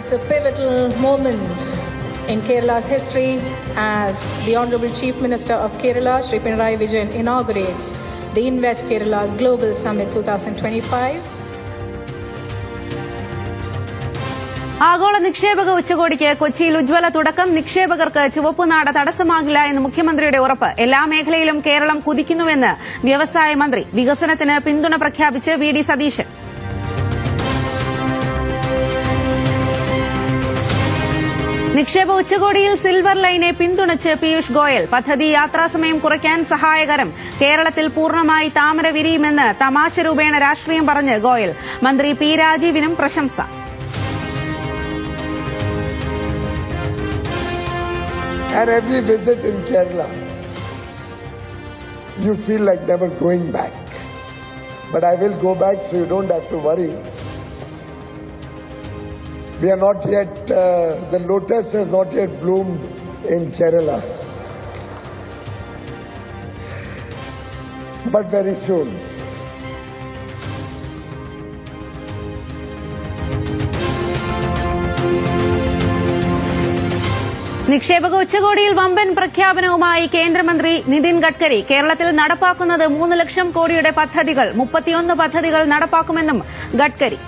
It's a pivotal moment in Kerala's history as the Honorable Chief Minister of Kerala, Shri Pinarayi Vijayan, inaugurates the Invest Kerala Global Summit 2025. ആഗോള നിക്ഷേപക ഉച്ചകോടിക്ക് കൊച്ചിയിൽ ഉജ്ജ്വല തുടക്കം. നിക്ഷേപകർക്ക് ചുവപ്പുനാട തടസ്സമാകില്ല എന്ന് മുഖ്യമന്ത്രിയുടെ ഉറപ്പ്. എല്ലാ മേഖലയിലും കേരളം കുതിക്കുന്നുവെന്ന് വ്യവസായ മന്ത്രി. വികസനത്തിന് പിന്തുണ പ്രഖ്യാപിച്ച് വി ഡി സതീശൻ. നിക്ഷേപ ഉച്ചകോടിയിൽ സിൽവർ ലൈനെ പിന്തുണച്ച് പീയൂഷ് ഗോയൽ. പദ്ധതി യാത്രാസമയം കുറയ്ക്കാൻ സഹായകരം. കേരളത്തിൽ പൂർണ്ണമായി താമര വിരിയുമെന്ന് തമാശ രൂപേണ രാഷ്ട്രീയം പറഞ്ഞ് ഗോയൽ. മന്ത്രി പി രാജീവിനും പ്രശംസ. At every visit in Kerala, you feel like never going back. But I will go back, so you don't have to worry. We are not yet, the lotus has not yet bloomed in Kerala. But very soon. നിക്ഷേപക ഉച്ചകോടിയിൽ വമ്പൻ പ്രഖ്യാപനവുമായി കേന്ദ്രമന്ത്രി നിതിൻ ഗഡ്കരി. കേരളത്തിൽ നടപ്പാക്കുന്നത് 3 ലക്ഷം കോടിയുടെ പദ്ധതികൾ. 31 പദ്ധതികൾ നടപ്പാക്കുമെന്നും ഗഡ്കരി.